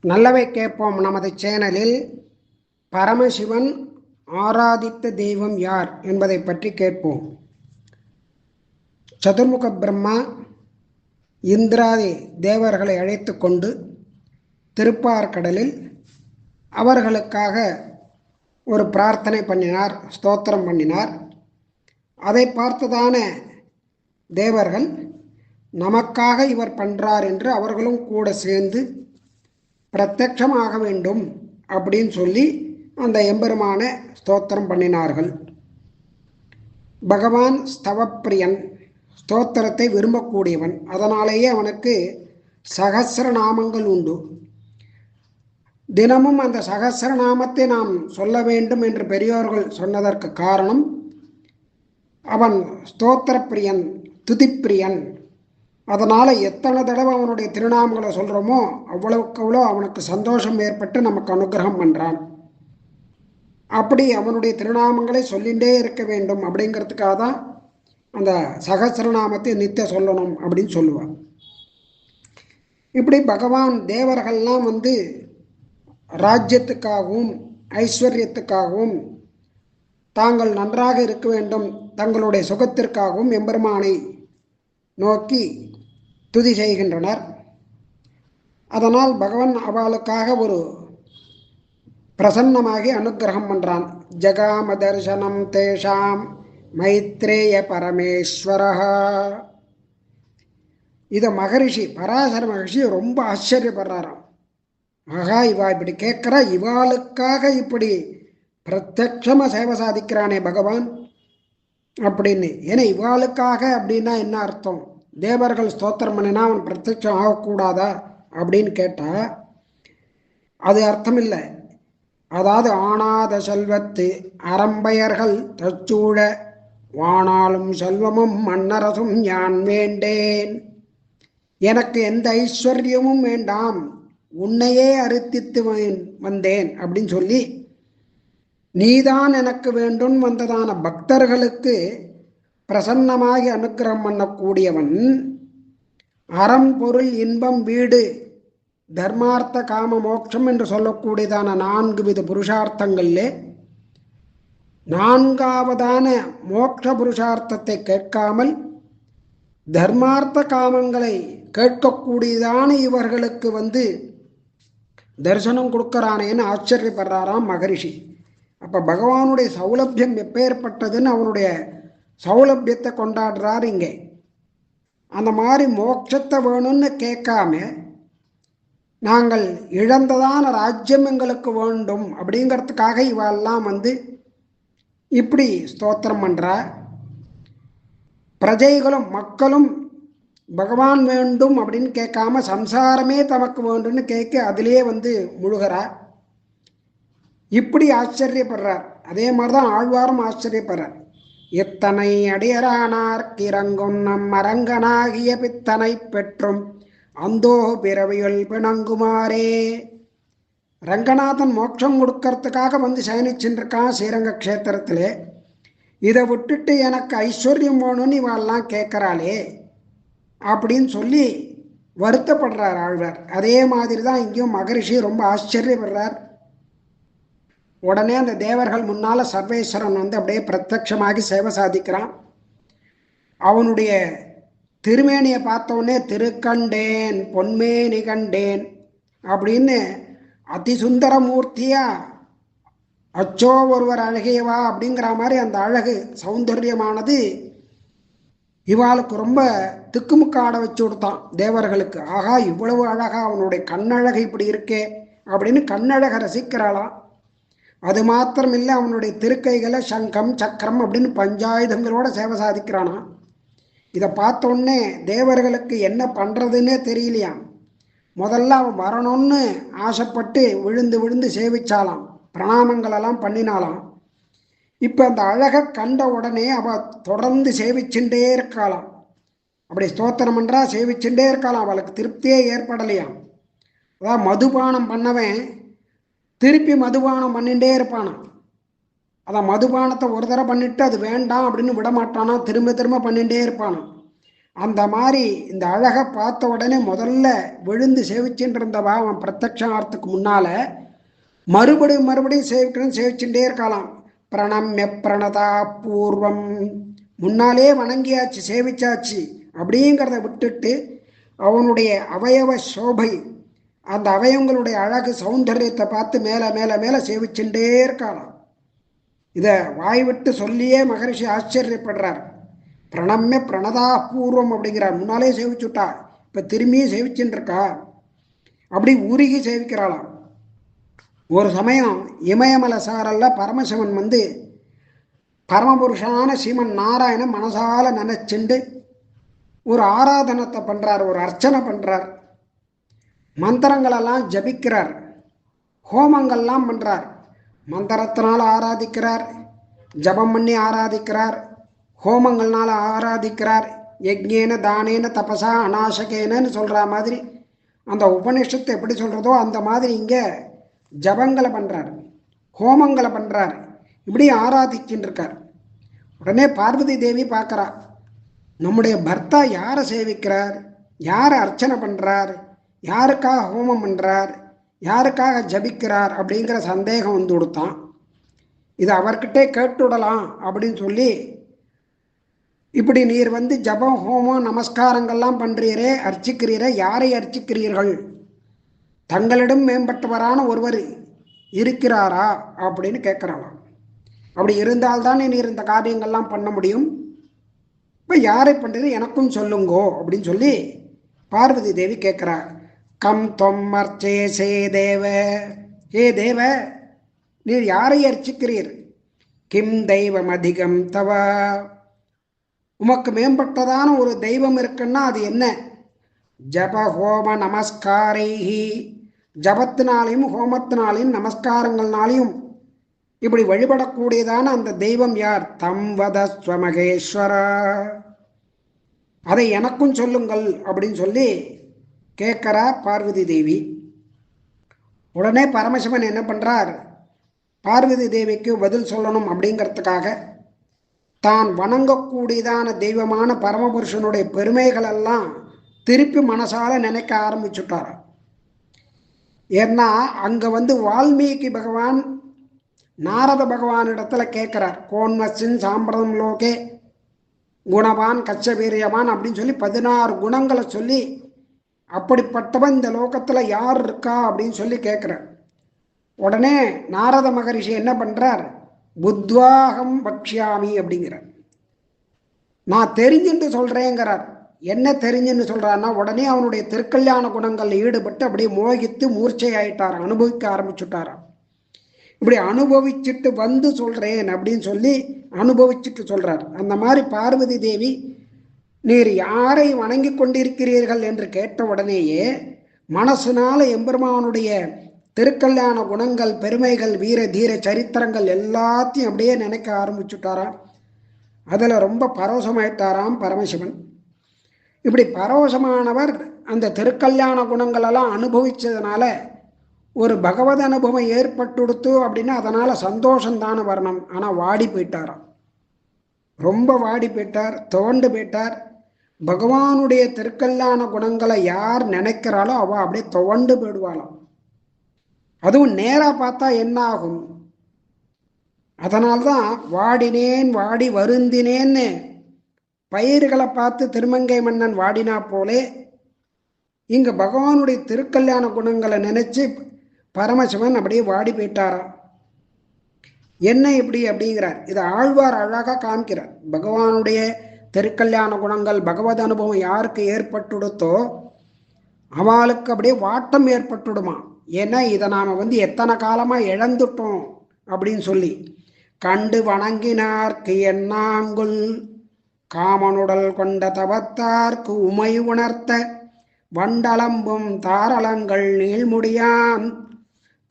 நல்லவை கேட்போம் நமது சேனலில் பரமசிவன் ஆராதித்த தெய்வம் யார் என்பதை பற்றி கேட்போம். சதுர்முக பிரம்மா இந்திராதி தேவர்களை அழைத்து கொண்டு திருப்பார்கடலில் அவர்களுக்காக ஒரு பிரார்த்தனை பண்ணினார், ஸ்தோத்திரம் பண்ணினார். அதை பார்த்ததான தேவர்கள் நமக்காக இவர் பண்றார் என்று அவர்களும் கூட சேர்ந்து பிரத்யட்சமாக வேண்டும் அப்படின்னு சொல்லி அந்த எம்பெருமான ஸ்தோத்திரம் பண்ணினார்கள். பகவான் ஸ்தவப்பிரியன், ஸ்தோத்திரத்தை விரும்பக்கூடியவன். அதனாலேயே அவனுக்கு சகசிரநாமங்கள் உண்டு. தினமும் அந்த சகசிரநாமத்தை நாம் சொல்ல வேண்டும் என்று பெரியோர்கள் சொன்னதற்கு காரணம், அவன் ஸ்தோத்திரப்பிரியன், துதிப்பிரியன். அதனால் எத்தனை தடவை அவனுடைய திருநாமங்களை சொல்கிறோமோ அவ்வளவுக்கு அவ்வளோ அவனுக்கு சந்தோஷம் ஏற்பட்டு நமக்கு அனுகிரகம் பண்ணுறான். அப்படி அவனுடைய திருநாமங்களை சொல்லிகிட்டே இருக்க வேண்டும் அப்படிங்கிறதுக்காக தான் அந்த சகசிரநாமத்தை நித்திய சொல்லணும் அப்படின்னு சொல்லுவான். இப்படி பகவான் தேவர்கள்லாம் ராஜ்யத்துக்காகவும் ஐஸ்வர்யத்துக்காகவும் தாங்கள் நன்றாக இருக்க வேண்டும், தங்களுடைய சுகத்திற்காகவும் எம்பெருமானை நோக்கி துதி செய்கின்றனர். அதனால் பகவான் அவளுக்காக ஒரு பிரசன்னமாகி அனுகிரகம் பண்றான். ஜகாம தர்சனம் தேஷாம் மைத்ரேய பரமேஸ்வரஹ. இதை மகரிஷி பராசர மகரிஷி ரொம்ப ஆச்சரியப்படுறாராம். ஆகா, இவா இப்படி கேட்குறா, இவாளுக்காக இப்படி பிரத்யட்சமா சேவை சாதிக்கிறானே பகவான் அப்படின்னு. ஏன்னா இவாளுக்காக அப்படின்னா என்ன அர்த்தம்? தேவர்கள் ஸ்தோத்திரம் பண்ணினா அவன் பிரத்யட்சம் ஆகக்கூடாதா அப்படின்னு கேட்டா அது அர்த்தம் இல்லை. அதாவது ஆனாத செல்வத்து அறம்பயர்கள் தச்சூழ வானாலும் செல்வமும் மன்னரசும் யான் வேண்டேன். எனக்கு எந்த ஐஸ்வர்யமும் வேண்டாம், உன்னையே அறுத்தித்து வந்தேன் அப்படின்னு சொல்லி நீதான் எனக்கு வேண்டும் வந்ததான பக்தர்களுக்கு பிரசன்னமாகி அனுக்கிரகம் பண்ணக்கூடியவன். அறம், பொருள், இன்பம், வீடு, தர்மார்த்த காம மோட்சம் என்று சொல்லக்கூடியதான 4 வித புருஷார்த்தங்களிலே 4ஆவதான மோட்ச புருஷார்த்தத்தை கேட்காமல் தர்மார்த்த காமங்களை கேட்கக்கூடியதான இவர்களுக்கு தரிசனம் கொடுக்கறானேன்னு ஆச்சரியப்படுறாராம் மகரிஷி. அப்ப பகவானுடைய சௌலபியம் எப்பேற்பட்டதுன்னு அவனுடைய சௌலபியத்தை கொண்டாடுறார் இங்கே. அந்த மாதிரி மோட்சத்தை வேணும்னு கேட்காம நாங்கள் இழந்ததான ராஜ்யம் எங்களுக்கு வேண்டும் அப்படிங்கிறதுக்காக இவெல்லாம் இப்படி ஸ்தோத்திரம் பண்றா. பிரஜைகளும் மக்களும் பகவான் வேண்டும் அப்படின்னு கேட்காம சம்சாரமே தமக்கு வேண்டும்னு கேட்க அதிலே முழுகிறா. இப்படி ஆச்சரியப்படுறார். அதே மாதிரிதான் ஆழ்வாரும் ஆச்சரியப்படுறார். எத்தனை அடியரானார் கிறங்கும் நம் அரங்கனாகிய பித்தனை பெற்றும் அந்தோ பிறவியுள் பிணங்குமாறே. ரங்கநாதன் மோட்சம் கொடுக்கறதுக்காக சயனிச்சுருக்கான் ஸ்ரீரங்க க்ஷேத்திரத்திலே. இதை விட்டுட்டு எனக்கு ஐஸ்வர்யம் வேணும்னு இவெல்லாம் கேட்கறாளே அப்படின்னு சொல்லி வருத்தப்படுறார் ஆழ்வார். அதே மாதிரி தான் இங்கேயும் மகரிஷி ரொம்ப ஆச்சரியப்படுறார். உடனே அந்த தேவர்கள் முன்னால சர்வேஸ்வரன் அப்படியே பிரத்யட்சமாகி சேவை சாதிக்கிறான். அவனுடைய திருமேனியை பார்த்தோடனே திருக்கண்டேன் பொன்மேனி கண்டேன் அப்படின்னு அதிசுந்தர மூர்த்தியா, அச்சோ ஒருவர் அழகியவா அப்படிங்கிற மாதிரி அந்த அழகு சௌந்தரியமானது இவாளுக்கு ரொம்ப திக்குமுக்காட வச்சு கொடுத்தான் தேவர்களுக்கு. ஆகா, இவ்வளவு அழகா, அவனுடைய கண்ணழகு இப்படி இருக்கே அப்படின்னு கண்ணழக ரசிக்கிறாளாம். அது மாத்திரம் இல்லை, அவனுடைய திருக்கைகளை சங்கம் சக்கரம் அப்படின்னு பஞ்சாயுதங்களோட சேவை சாதிக்கிறானா. இதை பார்த்தோன்னே தேவர்களுக்கு என்ன பண்ணுறதுன்னே தெரியலையாம். முதல்ல அவன் வரணும்னு ஆசைப்பட்டு விழுந்து விழுந்து சேவிச்சாலாம், பிரணாமங்களெல்லாம் பண்ணினாலாம். இப்போ அந்த அழகை கண்ட உடனே அவள் தொடர்ந்து சேவிச்சுட்டே இருக்காளாம். அப்படி ஸ்தோத்திரம் பண்ணுறா, சேவிச்சுட்டே இருக்காளாம். அவளுக்கு திருப்தியே ஏற்படலையாம். அதான் மதுபானம் பண்ணவன் திருப்பி மதுபானம் பண்ணிகிட்டே இருப்பானா. அதான் மதுபானத்தை ஒரு தடவை பண்ணிட்டு அது வேண்டாம் அப்படின்னு விட மாட்டானா, திரும்ப திரும்ப பண்ணிகிட்டே இருப்பானா. அந்த மாதிரி இந்த அழகை பார்த்த உடனே முதல்ல விழுந்து சேவிச்சுட்டு இருந்தவா அவன் பிரத்யட்சம் முன்னால மறுபடியும் மறுபடியும் சேவிக்கணும், சேவிச்சுட்டே இருக்கலாம். பிரணம்ய பிரணதா பூர்வம், முன்னாலே வணங்கியாச்சு சேவிச்சாச்சு அப்படிங்கிறத விட்டுட்டு அவனுடைய அவயவ சோபை, அந்த அவயவங்களுடைய அழகு சௌந்தரியத்தை பார்த்து மேலே மேலே மேலே சேவிச்சுட்டே இருக்கலாம். இதை வாய் விட்டு சொல்லியே மகரிஷி ஆச்சரியப்படுறார். பிரணம்ய பிரணதா பூர்வம் அப்படிங்கிறார். முன்னாலே சேவிச்சுட்டா, இப்போ திரும்பியும் சேவிச்சுட்டு இருக்கா, அப்படி உருகி சேவிக்கிறாளாம். ஒரு சமயம் இமயமலை சாரல்ல பரமசிவன் வந்து பரமபுருஷனான ஸ்ரீமன் நாராயண மனசால நினைச்சுண்டு ஒரு ஆராதனத்தை பண்றார், ஒரு அர்ச்சனை பண்றார், மந்திரங்களெல்லாம் ஜபிக்கிறார், ஹோமங்கள்லாம் பண்றார். மந்திரத்தினால ஆராதிக்கிறார், ஜபம் பண்ணி ஆராதிக்கிறார், ஹோமங்கள்னால ஆராதிக்கிறார். யஜ்ஞேன தானேன தபசா அநாசகேனன்னு சொல்ற மாதிரி அந்த உபனிஷத்தை எப்படி சொல்றதோ அந்த மாதிரி இங்கே ஜபங்களை பண்றார், ஹோமங்களை பண்றார், இப்படி ஆராதிச்சுட்டு இருக்கார். உடனே பார்வதி தேவி பார்க்குறா, நம்முடைய பர்த்தா யாரை சேவிக்கிறார், யாரை அர்ச்சனை பண்றார், யாருக்காக ஹோமம் பண்றார், யாருக்காக ஜபிக்கிறார் அப்படிங்கிற சந்தேகம் வந்து கொடுத்தான். இது அவர்கிட்டே கேட்டுவிடலாம் அப்படின்னு சொல்லி, இப்படி நீர் வந்து ஜபம் ஹோமம் நமஸ்காரங்கள்லாம் பண்றீரே, அர்ச்சிக்கிறீரே, யாரை அர்ச்சிக்கிறீர்கள், தங்களிடம் மேம்பட்டவரான ஒருவர் இருக்கிறாரா அப்படின்னு கேட்குறாளாம். அப்படி இருந்தால்தான் நீர் இந்த காரியங்கள்லாம் பண்ண முடியும், இப்போ யாரை பண்ணுறது எனக்கும் சொல்லுங்கோ அப்படின்னு சொல்லி பார்வதி தேவி கேட்குறார். கம் தொம் அர்ச்சே சே தேவ, ஏ தேவ நீர் யாரை அர்ச்சிக்கிறீர், கிம் தெய்வம் அதிகம் தவ, உமக்கு மேம்பட்டதான ஒரு தெய்வம் இருக்குன்னா அது என்ன, ஜப ஹோம நமஸ்காரைஹி, ஜபத்தினாலையும் ஹோமத்தினாலையும் நமஸ்காரங்கள்னாலையும் இப்படி வழிபடக்கூடியதான அந்த தெய்வம் யார், தம் வதஸ்வ மகேஸ்வரா, அதை எனக்கும் சொல்லுங்கள் அப்படின்னு சொல்லி கேட்கிறா பார்வதி தேவி. உடனே பரமசிவன் என்ன பண்றார், பார்வதி தேவிக்கு பதில் சொல்லணும் அப்படிங்கிறதுக்காக தான் வணங்கக்கூடியதான தெய்வமான பரமபுருஷனுடைய பெருமைகள் எல்லாம் திருப்பி மனசால நினைக்க ஆரம்பிச்சுட்டார். ஏன்னா அங்க வந்து வால்மீகி பகவான் நாரத பகவானிடத்துல கேட்கிறார், கோன்வசின் சாம்பிரதம் லோகே குணவான் கச்சவீரியவான் அப்படின்னு சொல்லி 16 குணங்களை சொல்லி அப்படிப்பட்டவன் இந்த லோகத்துல யார் இருக்கா அப்படின்னு சொல்லி கேட்கிறார். உடனே நாரத மகரிஷி என்ன பண்றார், புத்வாகம் பக்ஷ்யாமி அப்படிங்கிறார், நான் தெரிஞ்சுட்டு சொல்றேங்கிறார். என்ன தெரிஞ்சுன்னு சொல்றான்னா, உடனே அவனுடைய திருக்கல்யாண குணங்கள்ல ஈடுபட்டு அப்படியே மோகித்து மூர்ச்சை ஆயிட்டாராம், அனுபவிக்க ஆரம்பிச்சுட்டாராம். இப்படி அனுபவிச்சுட்டு வந்து சொல்றேன் அப்படின்னு சொல்லி அனுபவிச்சுட்டு சொல்றார். அந்த மாதிரி பார்வதி தேவி நீர் யாரை வணங்கி கொண்டிருக்கிறீர்கள் என்று கேட்ட உடனேயே மனசுனால எம்பெருமானுடைய திருக்கல்யாண குணங்கள், பெருமைகள், வீர தீர சரித்திரங்கள் எல்லாத்தையும் அப்படியே நினைக்க ஆரம்பிச்சுட்டாராம். அதுல ரொம்ப பரவசமாயிட்டாராம் பரமசிவன். இப்படி பரவசமானவர் அந்த திருக்கல்யாண குணங்களெல்லாம் அனுபவிச்சதுனால ஒரு பகவத் அனுபவம் ஏற்பட்டுடுத்து அப்படின்னா அதனால சந்தோஷம்தானே வரணும். ஆனா வாடி போயிட்டாராம், ரொம்ப வாடி போயிட்டார், துவண்டு போயிட்டார். பகவானுடைய திருக்கல்யாண குணங்களை யார் நினைக்கிறாளோ அவ அப்படியே துவண்டு போயிடுவாளாம். அதுவும் நேரா பார்த்தா என்ன ஆகும், அதனால்தான் வாடினேன் வாடி வருந்தினேன்னு பயிர்களை பார்த்து திருமங்கை மன்னன் வாடினா போலே இங்க பகவானுடைய திருக்கல்யாண குணங்களை நினைச்சு பரமசிவன் அப்படியே வாடி போயிட்டாராம். என்ன இப்படி அப்படிங்கிறார், இதை ஆழ்வார் அழகா காமிக்கிறார். பகவானுடைய திருக்கல்யாண குணங்கள் பகவத் அனுபவம் யாருக்கு ஏற்பட்டுடுத்தோ அவளுக்கு அப்படியே வாட்டம் ஏற்பட்டுடுமா. ஏன்னா இதை நாம வந்து எத்தனை காலமா இழந்துட்டோம் அப்படின்னு சொல்லி கண்டு வணங்கினார்க்கு என்னாங்குள் காமனுடல் கொண்ட தவத்தார்க்கு உமை உணர்த்த வண்டலம்பும் தாரளங்கள் நீள்முடியான்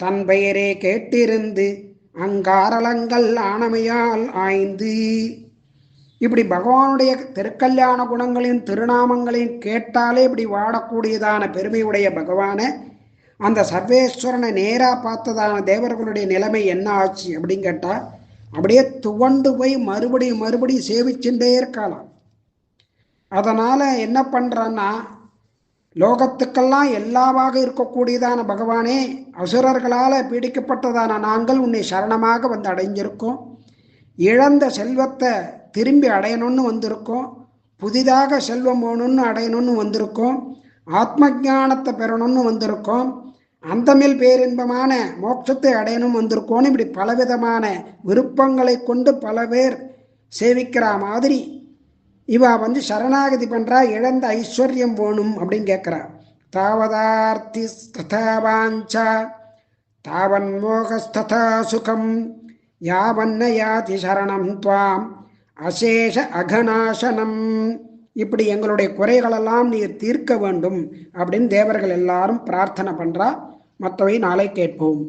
தன் பெயரே கேட்டிருந்து அங்காரளங்கள் ஆனமையால் ஆய்ந்து. இப்படி பகவானுடைய திருக்கல்யாண குணங்களையும் திருநாமங்களையும் கேட்டாலே இப்படி வாடக்கூடியதான பெருமையுடைய பகவான அந்த சர்வேஸ்வரனை நேரா பார்த்ததான தேவர்களுடைய நிலைமை என்ன ஆச்சு அப்படின்னு கேட்டா அப்படியே துவண்டு போய் மறுபடியும் மறுபடியும் சேவிச்சுட்டே இருக்கலாம். அதனால் என்ன பண்ணுறான்னா, லோகத்துக்கெல்லாம் எல்லாவாக இருக்கக்கூடியதான பகவானே, அசுரர்களால் பீடிக்கப்பட்டதான நாங்கள் உன்னை சரணமாக வந்து அடைஞ்சிருக்கோம். இழந்த செல்வத்தை திரும்பி அடையணும்னு வந்திருக்கோம். புதிதாக செல்வம் வேணும்னு அடையணும்னு வந்திருக்கோம். ஆத்ம ஞானத்தை பெறணும்னு வந்திருக்கோம். அந்தமில் பேரின்பமான மோட்சத்தை அடையணும் வந்திருக்கோன்னு இப்படி பலவிதமான விருப்பங்களை கொண்டு பல பேர் சேவிக்கிற மாதிரி இவா வந்து சரணாகதி பண்ணுறா. இழந்த ஐஸ்வர்யம் வேணும் அப்படின்னு கேட்குறா. தாவதார்த்தி ததாவாஞ்சா தாவன் மோகஸ்ததா சுகம் யாவன்ன யாதி சரணம் துவாம் அசேஷ அகநாசனம். இப்படி எங்களுடைய குறைகளெல்லாம் நீர் தீர்க்க வேண்டும் அப்படின்னு தேவர்கள் எல்லாரும் பிரார்த்தனை பண்ணுறா. மற்றவை நாளை கேட்போம்.